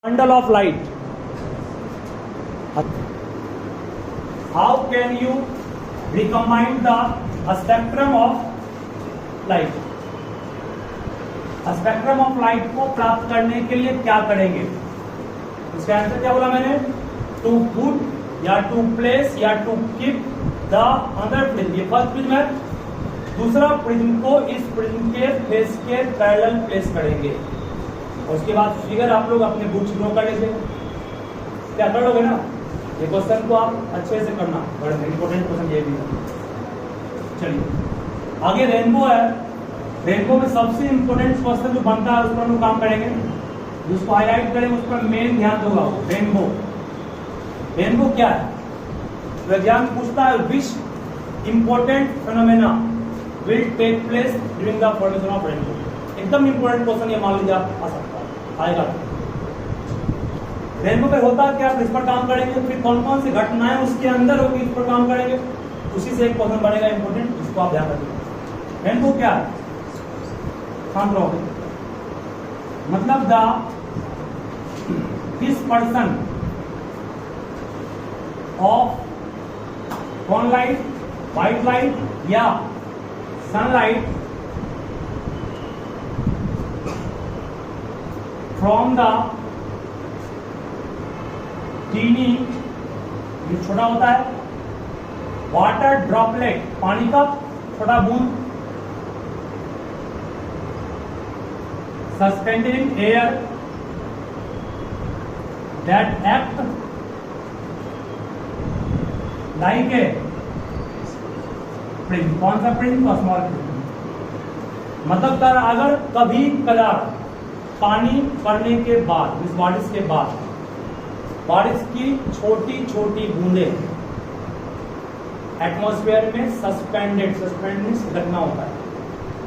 bundle of light. How can you recombine the spectrum of light? Spectrum of light को प्राप्त करने के लिए क्या करेंगे? इसका आंसर क्या बोला मैंने? टू पुट या टू प्लेस या to keep the other prism. ये फर्स्ट प्रिज्म है, दूसरा प्रिज्म को इस प्रिज्म के फेस के पैरेलल प्लेस करेंगे। और उसके बाद फिगर आप लोग अपने बुक्स ड्रॉ कर लीजिए। क्या कर लोगे ना? ये क्वेश्चन को आप अच्छे से करना, बड़ा इंपॉर्टेंट क्वेश्चन ये भी है। चलिए आगे रेनबो है। रेनबो में सबसे इंपॉर्टेंट क्वेश्चन जो बनता है उस पर हम लोग काम करेंगे, जिसको हाईलाइट करेंगे उस पर मेन ध्यान दूंगा। रेनबो, रेनबो क्या है? तो एग्जाम पूछता है which important phenomena will take place during the formation of rainbow. एकदम इंपॉर्टेंट क्वेश्चन ये मान लीजिए आप आ सकता है, आएगा। रेनबो पे होता क्या, इस पर काम करेंगे, फिर कौन कौन सी घटनाएं उसके अंदर होगी इस पर काम करेंगे, उसी से एक क्वेश्चन बनेगा इंपॉर्टेंट, इसको आप ध्यान रखिए। रेनबो क्या है? शांत रहो। मतलब dispersion of sunlight, white light या sunlight from the teeny, ये छोटा होता है, water droplet, पानी का छोटा बूंद, suspended in air that act like a prism। कौन सा प्रिज्म? Small prism. मतलब अगर कभी कदार पानी पड़ने के बाद, इस बारिश के बाद बारिश की छोटी छोटी बूंदे एटमॉस्फेयर में सस्पेंडेड रखना होता है,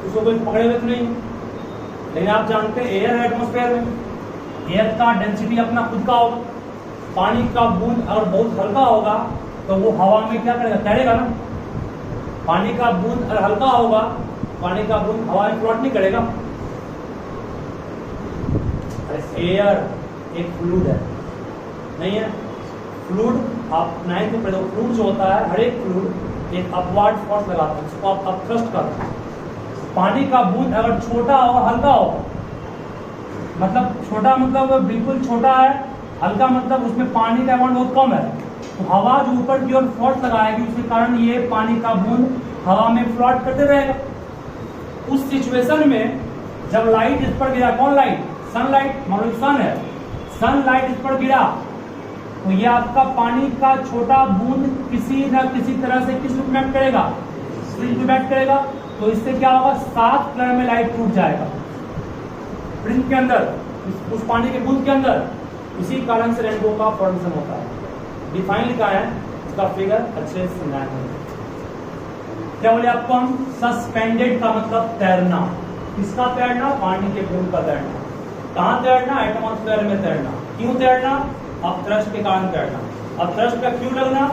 उसको कोई पकड़े हुए तो नहीं, लेकिन आप जानते हैं एयर है एटमॉस्फेयर में, एयर का डेंसिटी अपना खुद का होगा। पानी का बूंद अगर बहुत हल्का होगा तो वो हवा में क्या करेगा? तैरेगा ना। पानी का बूंद अगर हल्का होगा, पानी का बूंद हवा में फ्लोट नहीं करेगा। एयर एक फ्लूइड है, नहीं है? फ्लूइड आप नाइन्थ में पढ़े, फ्लूइड जो होता है, हर एक फ्लूइड एक अपवर्ड फोर्स लगाता है, उसको आप अपथ्रस्ट करते हैं। पानी का बूंद अगर छोटा हो, हल्का हो, मतलब छोटा मतलब बिल्कुल छोटा है, हल्का मतलब उसमें पानी का अमाउंट बहुत कम है, तो हवा जो ऊपर की ओर फ्लोट लगाएगी उसके कारण ये पानी का बूंद हवा में फ्लोट करते रहेगा। उस सिचुएशन में जब लाइट इस पर गिरा, कौन लाइट? सनलाइट, मान लो सन है, सनलाइट इस पर गिरा तो ये आपका पानी का छोटा बूंद किसी न किसी तरह से किस में एक्ट करेगा? प्रिज्म में एक्ट करेगा। तो इससे क्या होगा? 7 कलर में लाइट टूट जाएगा प्रिज्म के अंदर, उस पानी के बूंद के अंदर। इसी कारण से रेनबो का फॉर्मेशन होता है। डिफाइन लिखा है, इसका फिगर अच्छे से समझाएंगे। क्या बोले आपको हम? सस्पेंडेड का मतलब तैरना। किसका तैरना? पानी के बूंद का तैरना। कहाँ तैरना? एटमॉस्फेयर में तैरना। क्यों तैरना? अपथ्रस्ट के कारण तैरना। अपथ्रस्ट का क्यों लगना?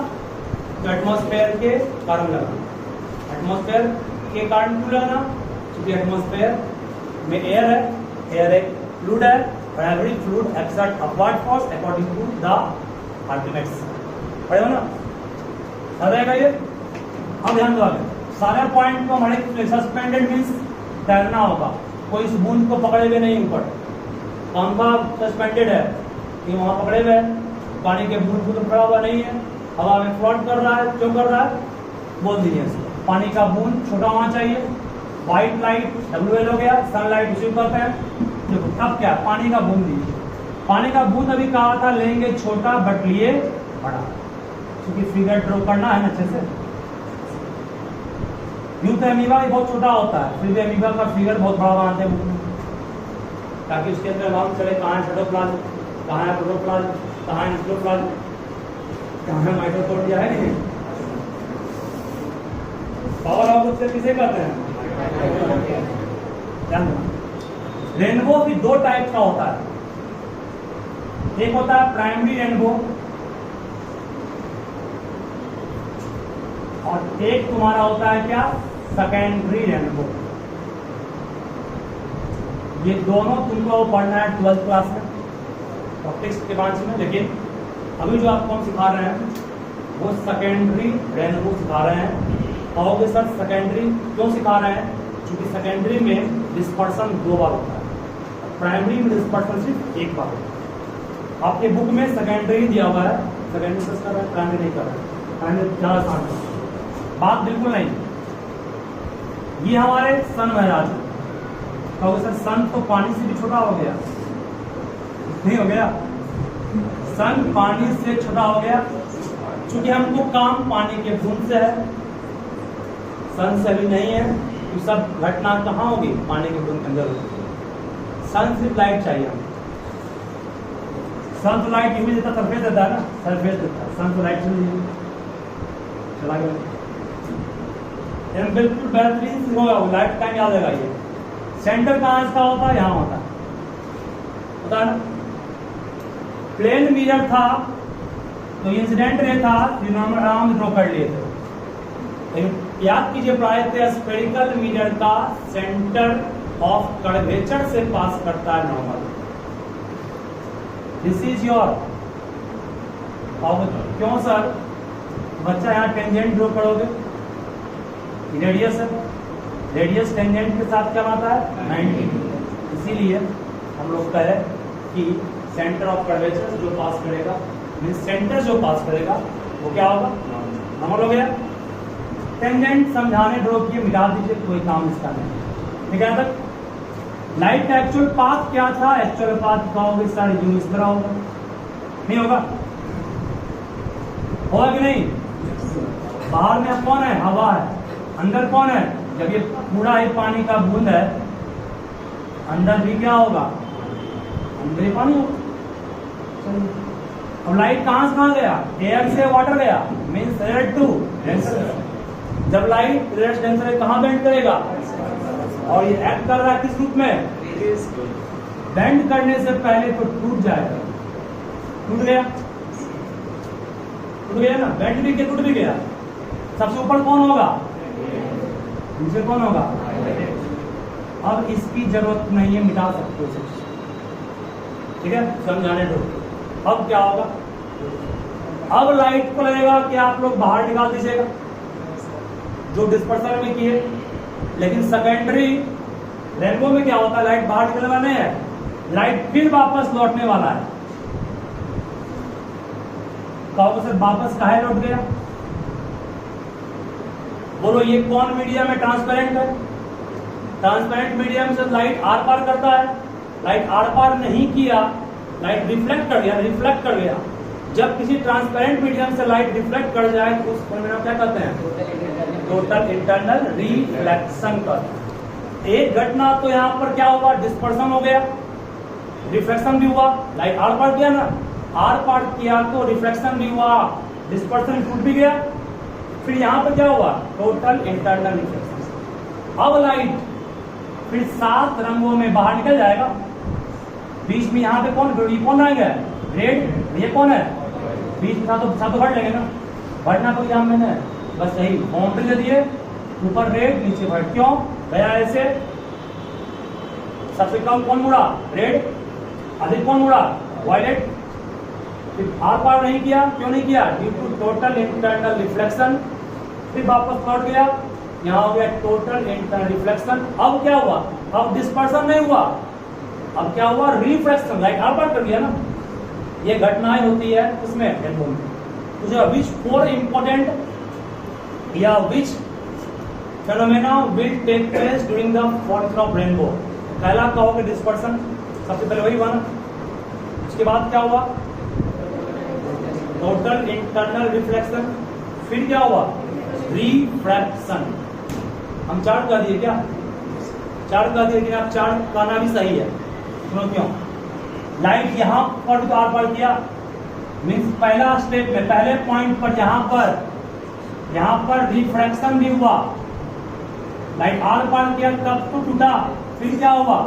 तो एटमॉस्फेयर के कारण लगना। एटमॉस्फेयर के कारण क्यों लगना? क्योंकि एटमॉस्फेयर में एयर है, एयर एक फ्लूइड है, और every fluid exert upward force according to the Archimedes. पढ़े हो ना? याद रहेगा ये? अब ध्यान दो आगे सारे पॉइंट को हमारे। सस्पेंडेड मीन्स तैरना होगा, कोई इस बूंद को पकड़े हुए नहीं ऊपर। पंखा सस्पेंडेड है, कि वहां पकड़े हुए है, पानी के बूंद को तो पकड़ा हुआ नहीं है, हवा में फ्लोट कर रहा है। क्यों कर रहा है? बोल दीजिए। पानी का बूंद छोटा होना चाहिए। व्हाइट लाइट WL हो गया, सनलाइट उसी करते हैं। देखो अब क्या, पानी का बूंद लीजिए। पानी का बूंद अभी कहा था लेंगे छोटा बट लिए बड़ा, क्योंकि फिगर ड्रॉ करना है ना अच्छे से। यूं तो अमीबा भी बहुत छोटा होता है, फिर भी अमीबा का फिगर बहुत बड़ा बनाते हैं, ताकि उसके अंदर मालूम चले कहाँ है साइटोप्लाज्म, कहाँ है प्रोटोप्लाज्म, कहाँ है न्यूक्लियोप्लाज्म, कहाँ है माइटोकॉन्ड्रिया, है नहीं? पावर ऑफ किसे कहते हैं? रेनबो भी 2 टाइप का होता है। एक होता है प्राइमरी रेनबो, और एक तुम्हारा होता है क्या? Secondary rainbow. ये दोनों तुमको पढ़ना है 12th क्लास में। ऑप्टिक्स के ब्रांच में। लेकिन अभी जो आपको हम सिखा रहे हैं वो सेकेंडरी रेनबो सिखा रहे हैं। कहोगे सर सेकेंडरी क्यों सिखा रहे हैं? क्योंकि सेकेंडरी में डिस्पर्सन 2 बार होता है, प्राइमरी में डिस्पर्सन सिर्फ 1 बार होता है। आपके बुक में सेकेंडरी दिया हुआ है, सेकेंडरी सर्च कर रहे हैं, प्राइमरी नहीं कर रहे हैं। प्राइमरी ज़्यादा आसान है, बात बिल्कुल नहीं। ये हमारे सन महाराज कहोगे सर सन तो पानी से भी छोटा हो गया, नहीं हो गया? सन पानी से छोटा हो गया क्योंकि हमको काम पानी के बूंद से है, सन से भी नहीं है। तो सब घटना कहाँ होगी? पानी के बूंद के अंदर होगी। सन सिर्फ लाइट चाहिए हमें। सन तो लाइट इमेज देता, सरफेस देता है ना, सरफेस देता है। सन तो लाइट चला गया, बिल्कुल बेहतरीन से होगा, लाइफ टाइम याद रहेगा। ये सेंटर कहाँ इसका होता है? यहाँ होता है, पता है ना। प्लेन मिरर था तो इंसिडेंट रे था, आराम ड्रॉ कर लिए थे। लेकिन याद कीजिए प्रायः स्फेरिकल मिरर का सेंटर ऑफ कर्वेचर से पास करता है नॉर्मल। This is your. क्यों सर? बच्चा यहाँ टेंजेंट ड्रॉ करोगे, रेडियस है, रेडियस टेंजेंट के साथ क्या आता है? 90। इसीलिए हम लोग कहे कि सेंटर ऑफ कर्वेचर जो पास करेगा, मीन सेंटर जो पास करेगा वो क्या होगा? नॉर्मल हो गया। टेंजेंट समझाने ड्रॉ किए, मिटा दीजिए, कोई काम इसका नहीं। ठीक है तक? लाइट का एक्चुअल पाथ क्या था? एक्चुअल पाथ कहोगे सर यूं इस तरह होगा, नहीं होगा? होगा कि नहीं? बाहर में कौन है? हवा है। अंदर कौन है? जब ये पूरा ही पानी का बूंद है, अंदर भी क्या होगा? अंदर ही पानी होगा। अब लाइट कहां से कहां गया? एयर से वाटर गया, मीन्स एयर टू डेंसर। जब लाइट रेडियस डेंसर कहां बेंड करेगा? और ये एक्ट कर रहा है किस रूप में? बेंड करने से पहले तो टूट जाएगा। टूट गया, टूट गया ना, बेंड भी टूट भी गया। सबसे ऊपर कौन होगा? नीचे कौन होगा? अब इसकी जरूरत नहीं है, मिटा सकते हो। ठीक है, समझाने दो। अब क्या होगा? अब लाइट को लगेगा कि आप लोग बाहर निकाल दीजिएगा जो डिस्पर्सन में किए। लेकिन सेकेंडरी रेनबो में क्या होता है? लाइट बाहर निकलने वाला नहीं है, लाइट फिर वापस लौटने वाला है। कहोगे सर वापस काहे लौट गया? बोलो ये कौन मीडियम है? ट्रांसपेरेंट है। ट्रांसपेरेंट मीडियम से लाइट आर पार करता है, लाइट आर पार नहीं किया, लाइट रिफ्लेक्ट कर गया, रिफ्लेक्ट कर गया। जब किसी ट्रांसपेरेंट मीडियम से लाइट रिफ्लेक्ट कर जाए तो उस फेनोमेना क्या कहते हैं? टोटल इंटरनल रिफ्लेक्शन का। एक घटना तो यहाँ पर क्या हुआ? डिस्पर्सन हो गया, रिफ्लेक्शन भी हुआ। लाइट आर पार किया ना, आर पार किया तो रिफ्लेक्शन भी हुआ, डिस्पर्सन टूट भी गया। फिर यहाँ पर क्या हुआ? Total internal reflection. अब लाइट फिर 7 रंगों में बाहर निकल जाएगा। बीच में यहाँ पे कौन आएगा? रेड। ये कौन है? बीच में तो भर लेंगे ना, भरना तो यहाँ मैंने बस यही बाउंड्री दे दिए, ऊपर रेड नीचे व्हाइट। क्यों गया ऐसे? सबसे कम कौन मुड़ा? रेड। अधिक कौन मुड़ा? वायलेट। आर पार नहीं किया, क्यों नहीं किया? Due to total internal reflection. फिर वापस लौट गया, यहाँ हो गया टोटल इंटरनल रिफ्लेक्शन। अब क्या हुआ? अब डिस्पर्सन नहीं हुआ, अब क्या हुआ? रिफ्लेक्शन। लाइट आर पार कर दिया ना। ये घटनाएं होती है उसमें रेनबो में। तो विच 4 इंपॉर्टेंट या which phenomena will take place during the formation of rainbow? पहला कहोगे डिस्पर्सन, सबसे पहले वही हुआ ना। उसके बाद क्या हुआ? Total internal reflection. फिर क्या हुआ? रिफ्रैक्शन। हम 4 कह दिए क्या? 4 कह दिए, लेकिन आप 4 कहना भी सही है। सुनो क्यों? लाइट यहाँ पर तो आर पार किया, मीन्स पहला स्टेप में पहले पॉइंट पर यहाँ पर रिफ्रैक्शन भी हुआ। लाइट आर पार किया तब तो टूटा। फिर क्या हुआ?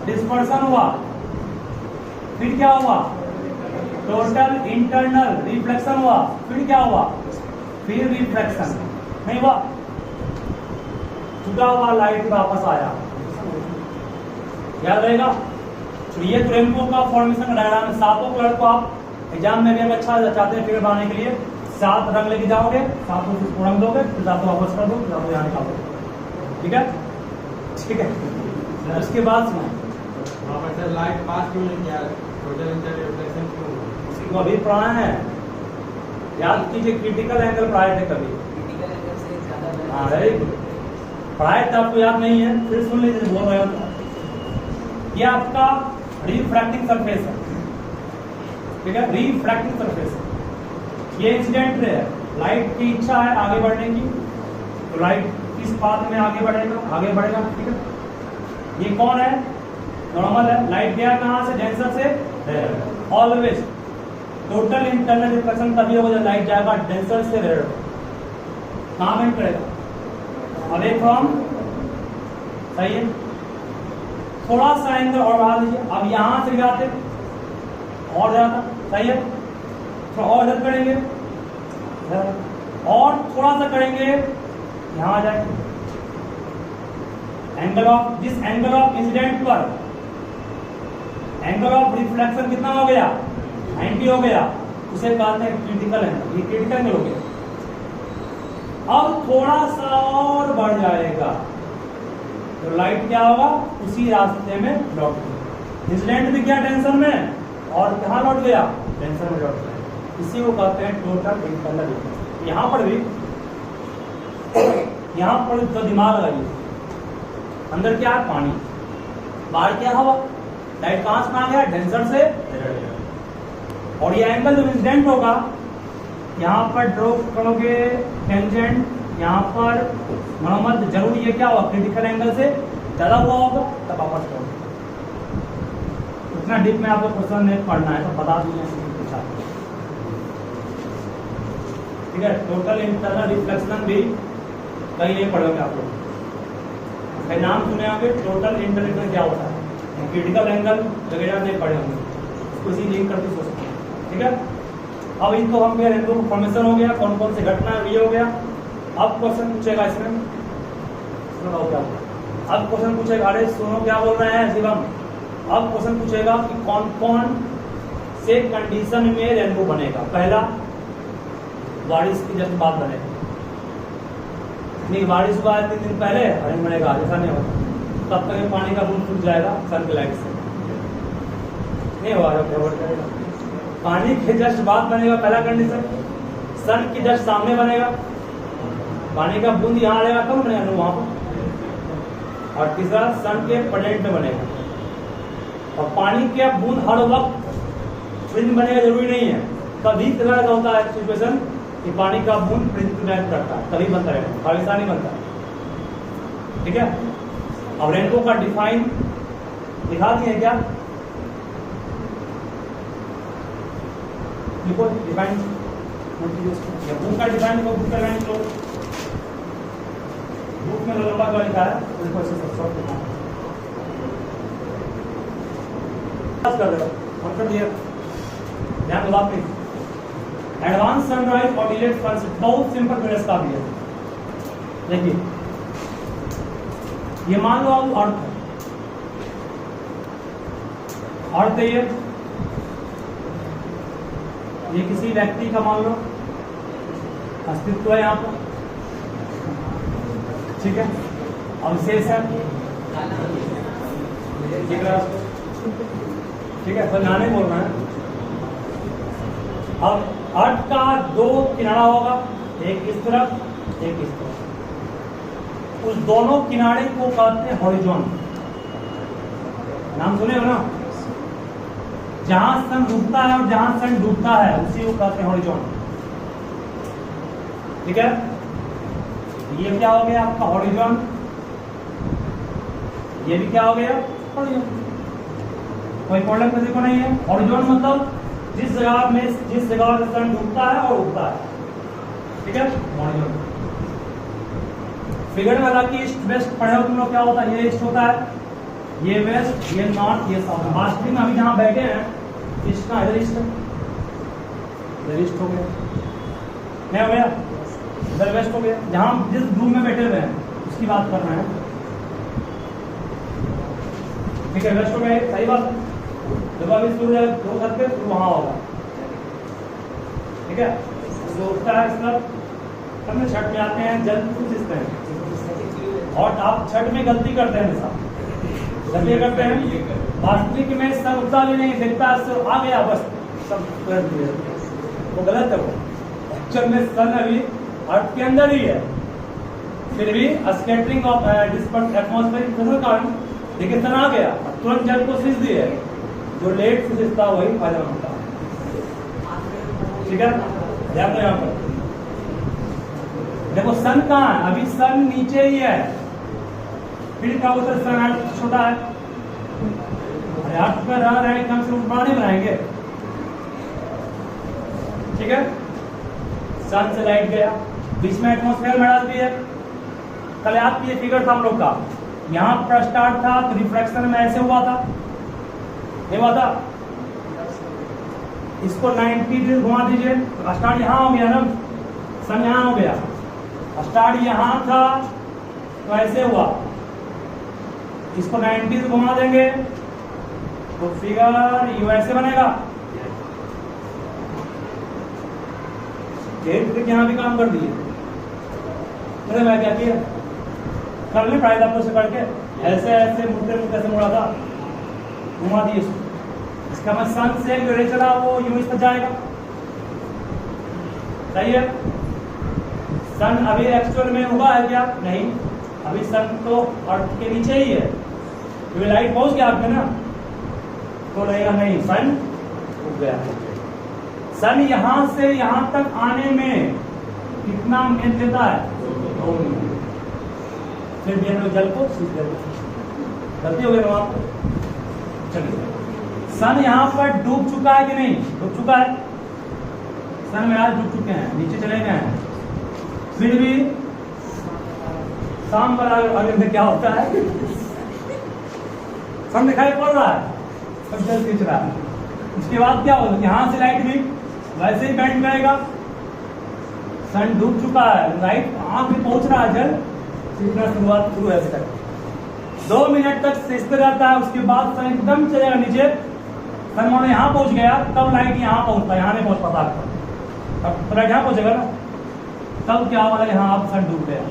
डिस्पर्सन हुआ। फिर क्या हुआ? टोटल इंटरनल रिफ्लेक्शन हुआ। फिर क्या हुआ? फिर रिफ्रैक्शन नहीं हुआ, टूटा हुआ लाइट वापस आया। याद रहेगा? तो ये तो रेनबो का फॉर्मेशन का डायग्राम है। सातों कलर को आप एग्जाम में भी अगर अच्छा चाहते हैं फिगर बनाने के लिए 7 रंग लेके जाओगे, 7 को रंग दोगे, फिर 7 वापस कर दो, फिर 7 यहाँ निकाल दो। ठीक है, ठीक है। उसके बाद सुना लाइट पास क्यों नहीं किया, टोटल इंटरप्रिटेशन क्यों? उसी को अभी पढ़ाया है, याद कीजिए। क्रिटिकल एंगल पढ़ाए थे कभी? हाँ, वेरी गुड। पढ़ाए थे, आपको याद नहीं है, फिर सुन लीजिए, बोल रहे हो तो। ये आपका रिफ्रैक्टिंग सरफेस है, ठीक है, रिफ्रैक्टिंग सरफेस है। ये इंसिडेंट रे है, लाइट की इच्छा है आगे बढ़ने की, तो लाइट किस पाथ में आगे बढ़ेगा, ठीक है। ये कौन है? नॉर्मल है। लाइट गया कहां से? डेंसर से। ऑलवेज टोटल इंटरनल रिफ्लेक्शन तभी होगा जब लाइट जाएगा डेंसर से रेयर। कहां बेंड करेगा? अवे फ्रॉम, सही है। थोड़ा सा एंगल और बढ़ा दीजिए, अब यहां से जाते और ज्यादा, सही है। थोड़ा और इधर करेंगे, और थोड़ा सा करेंगे, यहां आ जाएंगे। एंगल ऑफ, जिस एंगल ऑफ इंसिडेंट पर एंगल ऑफ रिफ्लेक्शन कितना हो गया? 90 हो गया, उसे कहते हैं क्रिटिकल एंगल। ये क्रिटिकल एंगल हो गया। अब थोड़ा सा और बढ़ जाएगा तो लाइट क्या होगा? उसी रास्ते में लौट गया। इंसिडेंट भी क्या टेंशन में, और कहां लौट गया? टेंशन में लौट गया। इसी को कहते हैं टोटल इंटरनल रिफ्लेक्शन। यहां पर भी, यहां पर तो दिमाग लगाइए, अंदर क्या है? पानी, बाहर क्या? हवा। लाइट कहां से कहां गया? डेंसर से। और ये एंगल जो इंसिडेंट होगा, यहाँ पर ड्रॉ करोगे टेंजेंट, यहाँ पर मरम्मत जरूरी है, क्या होगा? क्रिटिकल एंगल से ज्यादा हुआ होगा तब वापस करोगे। इतना डीप में आपको क्वेश्चन नहीं पढ़ना है, तो बता दूंगा पूछा, ठीक है। टोटल इंटरनल रिफ्लेक्शन भी कहीं नहीं पढ़ोगे आप लोग। नाम सुने होंगे, टोटल इंटरनल रिफ्लेक्शन क्या होता है, क्रिटिकल एंगल वगैरह नहीं पढ़े होंगे, उसको इसी लिंक करके सोच सकते हैं, ठीक है। अब इनको हम कह रहे हैं फॉर्मेशन हो गया, कौन कौन से घटना ये हो गया। अब क्वेश्चन पूछेगा इसमें, सुनो क्या, अब क्वेश्चन पूछेगा, अरे सुनो क्या बोल रहे हैं शिवम। अब क्वेश्चन पूछेगा कि कौन कौन से कंडीशन में रेनबो बनेगा। पहला, बारिश की जस्ट बात बनेगा, नहीं बारिश हुआ है 3 दिन पहले, अरे बनेगा, ऐसा नहीं होगा। तब तक पानी का बूंद टूट जाएगा सन की लाइट से, नहीं होगा, फेवर करेगा। पानी के जस्ट बाद बनेगा पहला कंडीशन, सन की जस्ट सामने बनेगा, पानी का बूंद यहाँ आएगा तब बनेगा वहां पर। और तीसरा, सन के पॉइंट में बनेगा। और पानी के बूंद हर वक्त फ्रिंज बनेगा जरूरी नहीं है, कभी कभार होता है सिचुएशन कि पानी का बूंद फ्रिंज में करता है, तभी बनता है, हमेशा नहीं बनता, ठीक है। अब रेनबो का डिफाइन दिखा दिए क्या? देखो डिफाइन, बुक का डिफाइन को बुक करवाएं तो बुक में लंबा का लिखा है, उसको ऐसे सब शॉर्ट लिखा है, कर दो मतलब ये ध्यान दो। आपने एडवांस सनराइज और डिलेड सनसेट बहुत सिंपल प्रोसेस का भी है। देखिए ये मान लो आप अर्थ है, अर्थ है ये किसी व्यक्ति का मान लो अस्तित्व है यहाँ पर, ठीक है, अवशेष है, ठीक है, बनाने बोल रहे हैं। अब अर्थ का 2 किनारा होगा, एक इस तरफ एक इस तरफ, उस दोनों किनारे को कहते हैं हॉरिजॉन। नाम सुने हो ना, जहां सन उगता है और जहां सन डूबता है उसी को कहते हैं हॉरिजॉन, ठीक है। ये क्या हो गया आपका हॉरिजॉन, ये भी क्या हो गया हॉरिजॉन, कोई प्रॉब्लम किसी को नहीं है। हॉरिजॉन मतलब जिस जगह में सन डूबता है और उगता है, ठीक है, हॉरिजॉन। फिगर में हालांकि ईस्ट वेस्ट पढ़े हो तुम लोग, क्या होता है, ये ईस्ट होता है, ये वेस्ट, ये नॉर्थ, ये साउथ। वास्तविक में अभी जहाँ बैठे हैं ईस्ट का, इधर ईस्ट है, इधर ईस्ट हो गया, क्या हो गया, इधर वेस्ट हो गया। जहाँ जिस ग्रुप में बैठे हुए हैं उसकी बात कर रहे हैं, ठीक है, वेस्ट हो गया, सही बात। जब अभी सूर्य दो छत पे तो वहां होगा, ठीक है। तो उसका इसका हम छठ में आते हैं, जल कुछ सींचते हैं, और आप छठ में गलती करते हैं हमेशा, जब ये करते हैं वास्तविक में सन उतना भी नहीं दिखता, आ गया बस सब कर दिया, वो गलत है। वो एक्चुअल में सन अभी अर्थ के अंदर ही है, फिर भी स्कैटरिंग ऑफ एटमॉस्फेरिक प्रेशर कारण देखिए सन आ गया, तुरंत जल को सींच दिए, जो लेट से सींचता वही फायदा होता है, ठीक है। ध्यान दो यहाँ पर, देखो सन कहाँ है, अभी सन नीचे ही है, फिर क्या होता है सन अर्थ छोटा है, अरे अर्थ पर रह रहे हैं, कम से कम बड़ा नहीं बनाएंगे, ठीक है। सन से लाइट गया, बीच में एटमॉस्फेयर में डाल दिए, कल आपकी ये फिगर था हम लोग का, यहाँ पर स्टार्ट था तो रिफ्लेक्शन में ऐसे हुआ था, ये हुआ था, इसको 90 डिग्री घुमा दीजिए, स्टार्ट यहाँ हो गया ना, सन यहाँ हो गया, स्टार्ट यहाँ था तो ऐसे हुआ, इसको 90 से घुमा देंगे तो फिगर यू ऐसे बनेगा, यहाँ भी काम कर दिए, अरे मैं क्या किया कर ले फायदा आपको से करके, ऐसे ऐसे मुद्दे मुद्दे से मुड़ा था, घुमा दिए इसको, इसका मतलब सन से जो रे चला वो यूं इस पर जाएगा, सही है। सन अभी एक्चुअल में हुआ है क्या? नहीं, अभी सन तो अर्थ के नीचे ही है, क्योंकि लाइट पहुंच गया आप में ना, तो रहेगा नहीं, सन उग गया। सन यहां से यहां तक आने में कितना मिनट लेता है? 2 मिनट। फिर भी हम लोग जल को सीख लेते, गलती हो गई ना आपको। चलिए, सन यहाँ पर डूब चुका है कि नहीं? डूब चुका है, सन में आज डूब चुके हैं, नीचे चले गए हैं, फिर भी शाम पर अगले में क्या होता है, सन दिखाई पड़ रहा है, सब जल खींच रहा है, उसके बाद क्या होगा, यहाँ से लाइट भी वैसे ही बैंड करेगा, सन डूब चुका है, लाइट आंख में पहुंच रहा है, जल सीखना शुरुआत शुरू है तक 2 मिनट तक सीखते रहता है, उसके बाद सन एकदम चलेगा नीचे, सन मानो यहाँ पहुंच गया, तब लाइट यहाँ पहुंचता है, यहाँ नहीं पहुंच पाता आपको, अब लाइट यहाँ पहुंचेगा ना, तब क्या होगा, यहाँ आप सन डूब गया,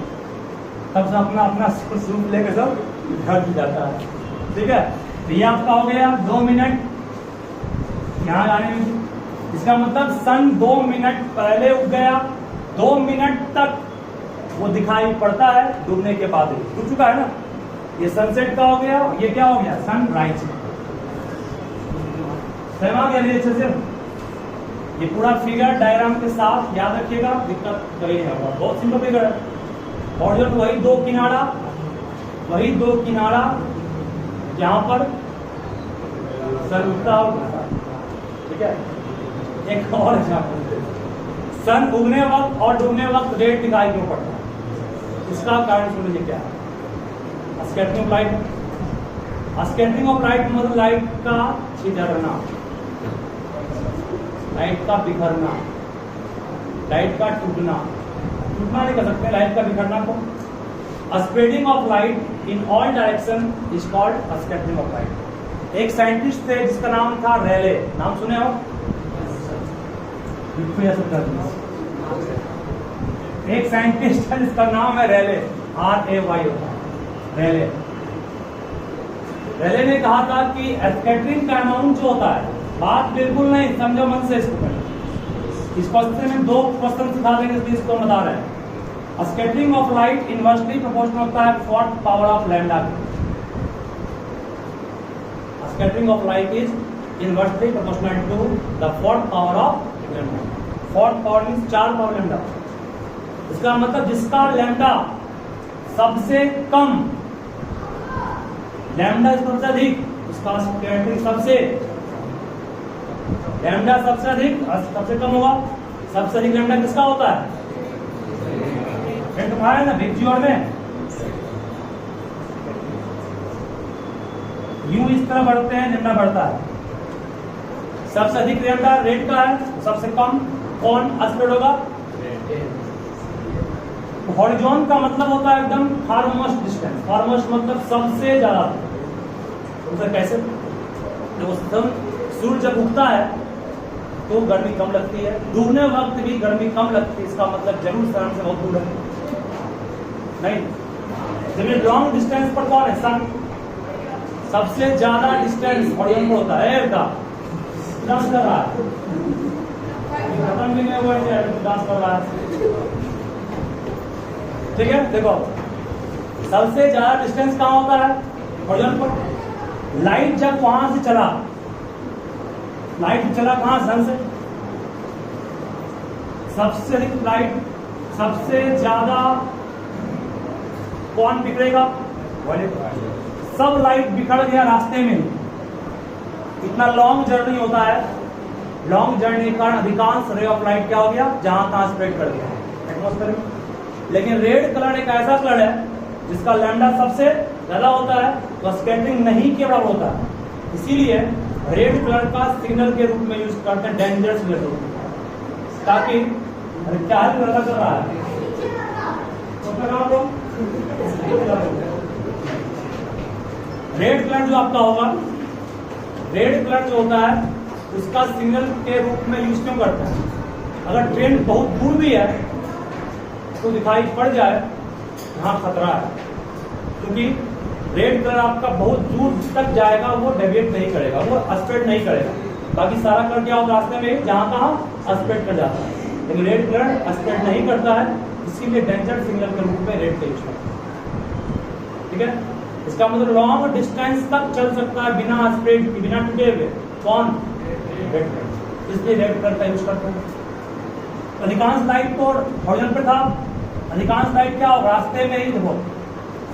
तब से अपना अपना स्वरूप लेकर सब घर जाता है, ठीक है। तो ये आपका हो गया 2 मिनट यहाँ आने में, इसका मतलब सन 2 मिनट पहले उग गया, 2 मिनट तक वो दिखाई पड़ता है, डूबने के बाद ही डूब चुका है ना। ये सनसेट का हो गया, ये क्या हो गया, सनराइज। समझ आ गया अच्छे से? ये पूरा फिगर डायग्राम के साथ याद रखिएगा, दिक्कत कभी नहीं होगा, बहुत सिंपल फिगर है। और जो वही दो किनारा यहाँ पर सन उगता होगा, ठीक है। एक और एग्जाम्पल, सन उगने वक्त और डूबने वक्त रेड दिखाई क्यों पड़ता है? इसका कारण सुन लीजिए क्या है, scattering of light. Scattering of light मतलब लाइट का छितरना, लाइट का बिखरना, लाइट का टूटना नहीं कर सकते, लाइट का बिखरना को spreading of light in all direction is called scattering of light. एक साइंटिस्ट थे जिसका नाम था रेले, नाम सुने हो? एक साइंटिस्ट है जिसका नाम है रेले, RAY, रेले। रेले ने कहा था कि स्कैटरिंग का अमाउंट जो होता है, बात बिल्कुल नहीं समझो मन से इसको करें। इस क्वेश्चन में 2 क्वेश्चन सिखा देंगे, इसको बता रहे हैं। Scattering of light inversely proportional होता है fourth power of lambda. Scattering of light is inversely proportional to the fourth power of lambda. Fourth power means 4 power lambda. इसका मतलब जिसका लैम्डा सबसे कम, लैम्डा सबसे अधिक, उसका स्कैटरिंग सबसे, लैम्डा सबसे अधिक सबसे कम होगा, सबसे अधिक लैम्डा किसका होता है? ना विक्ट्योर में यूं इस तरह बढ़ते हैं, लैम्डा बढ़ता है, सबसे अधिक लैम्डा रेड का है, सबसे कम कौन स्प्रेड होगा? हॉरिजॉन का मतलब होता है एकदम फारमोस्ट डिस्टेंस, फारमोस्ट मतलब सबसे ज्यादा। उसे कैसे? सूर्य जब उगता है तो गर्मी कम लगती है, डूबने वक्त भी गर्मी कम लगती है, इसका मतलब जरूर सन से बहुत दूर है। नहीं, जब लॉन्ग डिस्टेंस पर कौन है? सन। सबसे ज्यादा डिस्टेंस हॉरिजॉन्टल पर होता है। का डांस कर रहा है, खत्म भी नहीं हुआ है, डांस कर रहा है। ठीक है, देखो सबसे ज्यादा डिस्टेंस कहाँ होता है? हॉरिजॉन्टल पर। लाइट जब वहां से चला, लाइट चला कहां? सन से। सबसे अधिक लाइट, सबसे ज्यादा कौन बिखरेगा? सब लाइट बिखर गया रास्ते में। इतना लॉन्ग जर्नी होता है, लॉन्ग जर्नी के कारण अधिकांश रे ऑफ लाइट क्या हो गया? जहां तहां स्प्रेड कर दिया एटमॉस्फेयर में। लेकिन रेड कलर एक ऐसा कलर है जिसका लैम्डा सबसे ज्यादा होता है, तो स्कैटरिंग नहीं के बराबर होता है। इसीलिए रेड कलर का सिग्नल के रूप में यूज करते हैं, डेंजर सिग्नल, ताकि क्या लगा कर रहा है तो रेड कलर जो आपका होगा, रेड कलर जो होता है उसका सिग्नल के रूप में यूज क्यों करते हैं? अगर ट्रेन बहुत दूर भी है तो दिखाई पड़ जाए यहाँ खतरा है, क्योंकि रेड कलर आपका बहुत दूर तक जाएगा, वो डेविएट नहीं करेगा, वो स्प्रेड नहीं करेगा। बाकी सारा कलर क्या होगा? रास्ते में जहां तहां स्प्रेड कर जाता है, लेकिन रेड कलर स्प्रेड नहीं करता है, इसीलिए डेंजर सिग्नल के रूप में रेड का यूज करता है। ठीक है, इसका मतलब लॉन्ग डिस्टेंस तक चल सकता है बिना स्प्रेड के, बिना टूटे हुए। कौन? रेड कलर, इसलिए रेड कलर का यूज करते हैं। अधिकांश लाइट तो हॉरिजॉन्टल पे था, अधिकांश लाइट क्या होगा? रास्ते में ही। देखो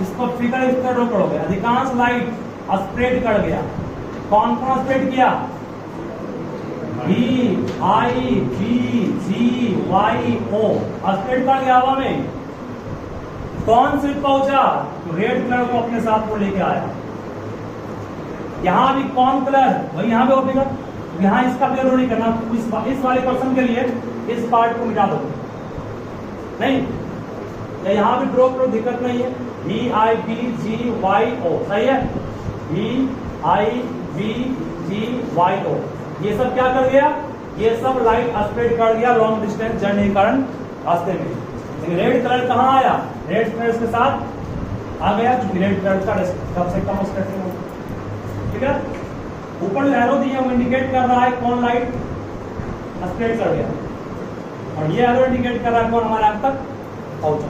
इसको फिगर इस तरह करोगे, अधिकांश लाइट स्प्रेड कर गया। कौन कौन स्प्रेड किया? V I G G Y O spread कर गया हवा में। कौन सिर्फ पहुंचा? रेड कलर को अपने साथ को लेके आया। यहां भी कौन कलर? वही यहां पे होगा, यहां इसका क्लियर नहीं करना। इस वाले पर्सन के लिए इस पार्ट को मिटा दो, नहीं या यहां भी ड्रॉ करो, दिक्कत नहीं है। V I B G Y O सही है। V I B G Y O ये सब क्या कर गया? ये सब लाइट स्प्रेड कर दिया लॉन्ग डिस्टेंस जर्नी के कारण रास्ते में। लेकिन रेड कलर कहाँ आया? रेड कलर के साथ आ गया, क्योंकि रेड कलर का सबसे कम स्पेक्ट्रम होता है। ठीक है, ऊपर एरो दिया वो इंडिकेट कर रहा है कौन लाइट स्प्रेड कर गया, और ये एरो इंडिकेट कर रहा है कौन हमारे यहाँ तक पहुंचा।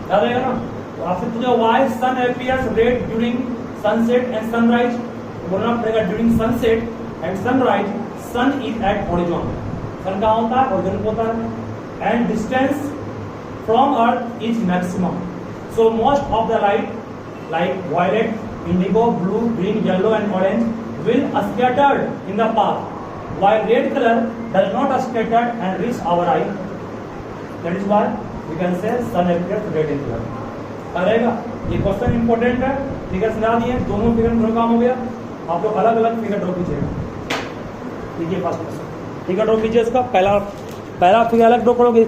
याद रहेगा ना? तो आपसे पूछा why sun appears red during sunset and sunrise, बोलना पड़ेगा during sunset and sunrise sun is at horizon. Sun कहाँ होता है? हॉरिजॉन होता है। And distance from earth is maximum, so most of the light like violet, indigo, blue, green, yellow and orange will scattered in the path, while red color does not scattered and reach our eye. That is why we can say sun appears red in color. रहेगा, ये question important है। Figure सुना दिए, दोनों figure दोनों काम हो गया। आप लोग अलग अलग फिगर ड्रॉ कीजिएगा। ठीक है, फर्स्ट फिगर ड्रॉ कीजिए। इसका पहला फिगर अलग ड्रॉ करोगे।